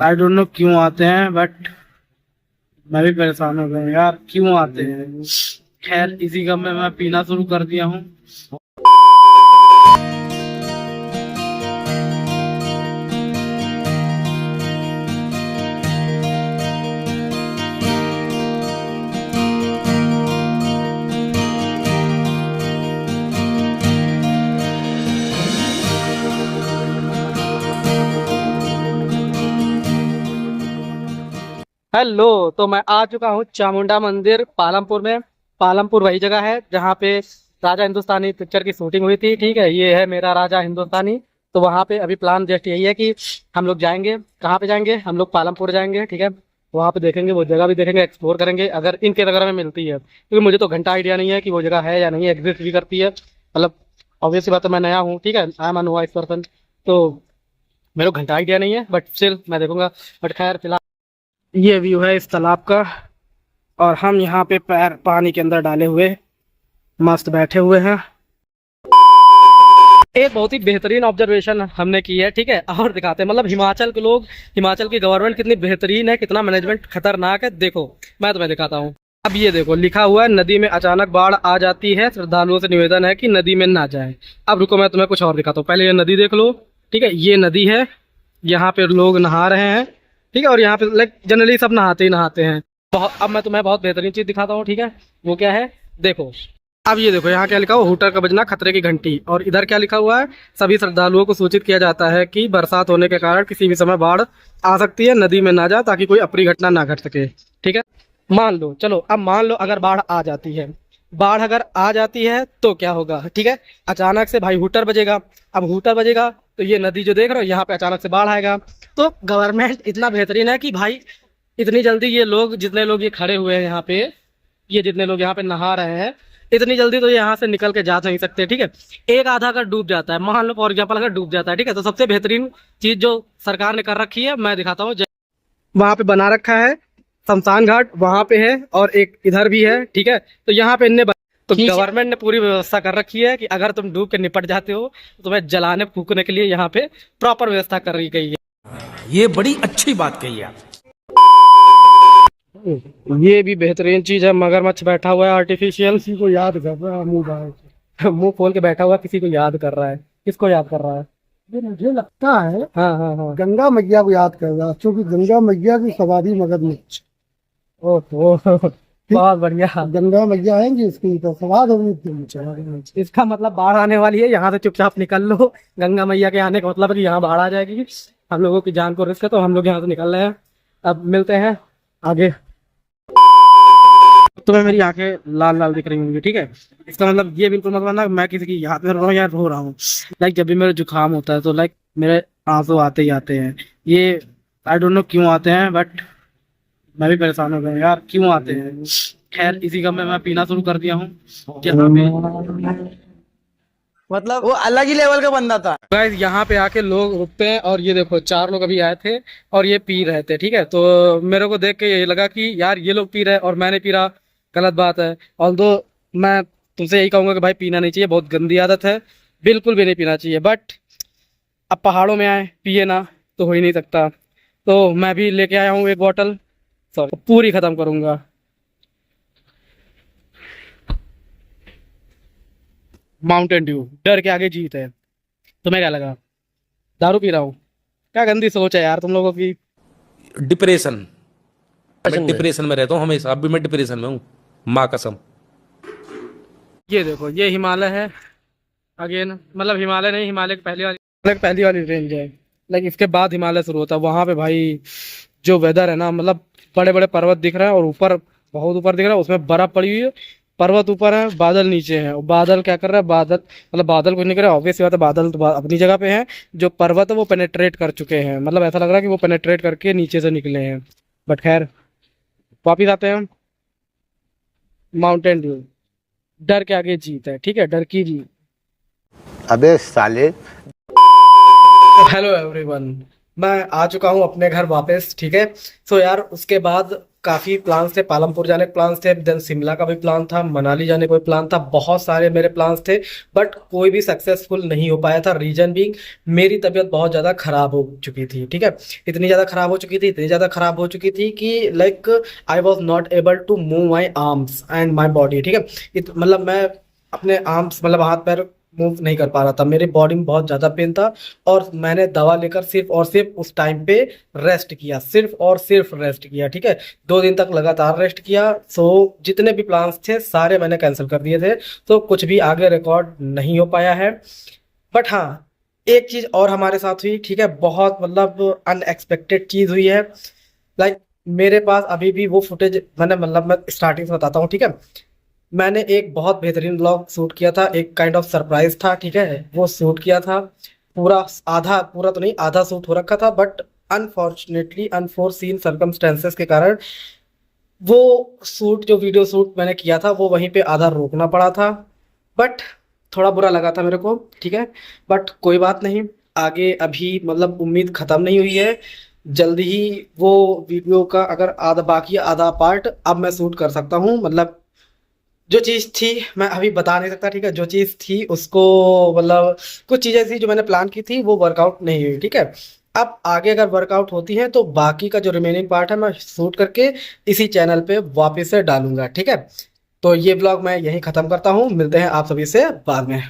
I don't know क्यों आते हैं, बट मैं भी परेशान हो गया यार, क्यों आते हैं। खैर इसी गम में मैं पीना शुरू कर दिया हूँ। हेलो, तो मैं आ चुका हूँ चामुंडा मंदिर पालमपुर में। पालमपुर वही जगह है जहाँ पे राजा हिंदुस्तानी पिक्चर की शूटिंग हुई थी। ठीक है, ये है मेरा राजा हिंदुस्तानी। तो वहाँ पे अभी प्लान जस्ट यही है कि हम लोग जाएंगे। कहाँ पे जाएंगे? हम लोग पालमपुर जाएंगे। ठीक है, वहाँ पे देखेंगे, वो जगह भी देखेंगे, एक्सप्लोर करेंगे अगर इनके वगैरह में मिलती है, क्योंकि मुझे तो घंटा आइडिया नहीं है कि वो जगह है या नहीं, एग्जिस्ट भी करती है। मतलब ऑब्वियस सी बात है, मैं नया हूँ। ठीक है, आई एम अ इस पर्सन, तो मेरे को घंटा आइडिया नहीं है, बट स्टिल मैं देखूंगा। बट खैर फिलहाल ये व्यू है इस तालाब का, और हम यहाँ पे पैर पानी के अंदर डाले हुए मस्त बैठे हुए हैं। एक बहुत ही बेहतरीन ऑब्जर्वेशन हमने की है। ठीक है, और दिखाते हैं, मतलब हिमाचल के लोग, हिमाचल की गवर्नमेंट कितनी बेहतरीन है, कितना मैनेजमेंट खतरनाक है। देखो मैं तुम्हें दिखाता हूँ। अब ये देखो, लिखा हुआ है नदी में अचानक बाढ़ आ जाती है, श्रद्धालुओं से निवेदन है कि नदी में ना जाए। अब रुको, मैं तुम्हें कुछ और दिखाता हूँ। पहले ये नदी देख लो। ठीक है, ये नदी है, यहाँ पे लोग नहा रहे हैं। ठीक है, और यहाँ पे लाइक जनरली सब नहाते ही नहाते हैं। बहुत, अब मैं तुम्हें बहुत बेहतरीन चीज दिखाता हूँ। ठीक है, वो क्या है देखो। अब ये देखो, यहाँ क्या लिखा हुआ, हुटर का बजना खतरे की घंटी। और इधर क्या लिखा हुआ है, सभी श्रद्धालुओं को सूचित किया जाता है कि बरसात होने के कारण किसी भी समय बाढ़ आ सकती है, नदी में ना जाए ताकि कोई अप्रिय घटना ना घट सके। ठीक है, मान लो, चलो अब मान लो अगर बाढ़ आ जाती है, बाढ़ अगर आ जाती है तो क्या होगा। ठीक है, अचानक से भाई हुटर बजेगा। अब हुटर बजेगा तो ये नदी जो देख रहे हो, यहाँ पे अचानक से बाढ़ आएगा। तो गवर्नमेंट इतना बेहतरीन है कि भाई इतनी जल्दी ये लोग, जितने लोग ये खड़े हुए हैं यहाँ पे, ये जितने लोग यहाँ पे नहा रहे हैं, इतनी जल्दी तो ये यहाँ से निकल के जा नहीं सकते। ठीक है, एक आधा अगर डूब जाता है, मान लो फॉर एग्जाम्पल अगर डूब जाता है, ठीक है, तो सबसे बेहतरीन चीज जो सरकार ने कर रखी है मैं दिखाता हूँ। वहां पे बना रखा है शमशान घाट, वहां पे है, और एक इधर भी है। ठीक है, तो यहाँ पे तो गवर्नमेंट ने पूरी व्यवस्था कर रखी है कि अगर तुम डूब के निपट जाते हो तो तुम्हें जलाने फूकने के लिए यहाँ पे प्रॉपर व्यवस्था कर रही गई है। ये बड़ी अच्छी बात कही आप। ये भी बेहतरीन चीज है, मगरमच्छ बैठा हुआ है आर्टिफिशियल, किसी को याद कर रहा है मुंह बाहर मुंह खोल के बैठा हुआ है, किसी को याद कर रहा है। किसको याद कर रहा है? ये मुझे लगता है हाँ हाँ हाँ। गंगा मैया को याद कर रहा है, क्योंकि गंगा मैया की सवारी मगरमच्छ। ओहो बहुत बढ़िया। गंगा मैया आएंगी, इसकी तो सवार होगी थी। इसका मतलब बाढ़ आने वाली है, यहाँ से चुपचाप निकल लो। गंगा मैया के आने का मतलब है कि यहाँ बाढ़ आ जाएगी, हम लोगों की जान को रिस्क है, तो हम लोग यहाँ से निकल रहे हैं। अब मिलते हैं आगे। तुम्हें मेरी आंखें लाल लाल दिख रही होंगी। ठीक है, इसका मतलब ये बिल्कुल मतलब ना मैं किसी की याद में रो रहा हूँ या रो रहा हूँ। लाइक जब भी मेरा जुकाम होता है तो लाइक मेरे आंसू आते ही आते हैं। ये आई डोंट नो क्यों आते हैं, बट मैं भी परेशान हो गया यार, क्यों आते हैं। खैर इसी का मैं पीना शुरू कर दिया हूँ यहाँ पे। मतलब वो अलग ही लेवल का बंदा था। गाइस यहाँ पे आके लोग रुकते हैं, और ये देखो 4 लोग अभी आए थे और ये पी रहे थे। ठीक है, तो मेरे को देख के ये लगा कि यार ये लोग पी रहे हैं और मैं नहीं पी रहा, गलत बात है। ऑल्दो मैं तुमसे यही कहूंगा कि भाई पीना नहीं चाहिए, बहुत गंदी आदत है, बिल्कुल भी नहीं पीना चाहिए। बट अब पहाड़ों में आए, पिए ना तो हो ही नहीं सकता। तो मैं भी लेके आया हूँ एक बॉटल, सॉरी पूरी खत्म करूंगा। माउंटेन ड्यू, डर के आगे जीत है। तुम्हें क्या लगा दारू पी रहा हूँ? क्या गंदी सोच है यार तुम लोगों की। डिप्रेशन, मैं डिप्रेशन में रहता हूँ हमेशा, अब भी मैं डिप्रेशन में हूँ, माँ कसम। ये देखो, ये हिमालय है अगेन, मतलब हिमालय नहीं, हिमालय की पहली वाली रेंज है। लाइक इसके बाद हिमालय शुरू होता है। वहां पे भाई जो वेदर है ना, मतलब बड़े बड़े पर्वत दिख रहे हैं, और ऊपर बहुत ऊपर दिख रहा है, उसमें बर्फ पड़ी हुई है। पर्वत ऊपर है, बादल नीचे है, और बादल क्या कर रहा है, बादल मतलब बादल कुछ नहीं कर रहा है, ऑब्वियस बात है, बादल तो अपनी जगह पे है। जो पर्वत है वो पेनेट्रेट कर चुके हैं, मतलब ऐसा लग रहा है कि वो पेनेट्रेट करके नीचे से निकले हैं। बट खैर वापिस आते हैं हम। माउंटेन ड्यू, डर के आगे जीत है। ठीक है, डर की जीत। अबे साले। हेलो एवरीवन, मैं आ चुका हूँ अपने घर वापस। ठीक है, सो यार उसके बाद काफ़ी प्लान्स थे, पालमपुर जाने के प्लान्स थे, देन शिमला का भी प्लान था, मनाली जाने का भी प्लान था, बहुत सारे मेरे प्लान्स थे, बट कोई भी सक्सेसफुल नहीं हो पाया था। रीजन बीइंग मेरी तबीयत बहुत ज़्यादा ख़राब हो चुकी थी, ठीक है। इतनी ज़्यादा ख़राब हो चुकी थी, इतनी ज़्यादा ख़राब हो चुकी थी कि like I was not able to move my arms and my body, ठीक है। मतलब मैं अपने आर्म्स मतलब हाथ पैर मूव नहीं कर पा रहा था, मेरी बॉडी में बहुत ज़्यादा पेन था, और मैंने दवा लेकर सिर्फ और सिर्फ उस टाइम पे रेस्ट किया, सिर्फ और सिर्फ रेस्ट किया, ठीक है। 2 दिन तक लगातार रेस्ट किया। सो जितने भी प्लान्स थे सारे मैंने कैंसिल कर दिए थे, तो कुछ भी आगे रिकॉर्ड नहीं हो पाया है। बट हाँ, एक चीज़ और हमारे साथ हुई, ठीक है, बहुत मतलब अनएक्सपेक्टेड चीज़ हुई है। लाइक मेरे पास अभी भी वो फुटेज मैंने मतलब मैं स्टार्टिंग से बताता हूँ, ठीक है। मैंने एक बहुत बेहतरीन व्लॉग शूट किया था, एक काइंड ऑफ सरप्राइज था, ठीक है, वो शूट किया था। पूरा तो नहीं, आधा शूट हो रखा था, बट अनफॉर्चुनेटली अनफोर्सीन सर्कमस्टेंसेस के कारण वो शूट, जो वीडियो शूट मैंने किया था, वो वहीं पे आधा रोकना पड़ा था। बट थोड़ा बुरा लगा था मेरे को, ठीक है, बट कोई बात नहीं। आगे अभी मतलब उम्मीद ख़त्म नहीं हुई है, जल्दी ही वो वीडियो का अगर आधा बाकी है, आधा पार्ट अब मैं शूट कर सकता हूँ। मतलब जो चीज़ थी मैं अभी बता नहीं सकता, ठीक है, जो चीज़ थी उसको मतलब कुछ चीज़ें थी जो मैंने प्लान की थी वो वर्कआउट नहीं हुई, ठीक है। अब आगे अगर वर्कआउट होती है तो बाकी का जो रिमेनिंग पार्ट है मैं शूट करके इसी चैनल पे वापस से डालूंगा, ठीक है। तो ये ब्लॉग मैं यहीं ख़त्म करता हूँ, मिलते हैं आप सभी से बाद में।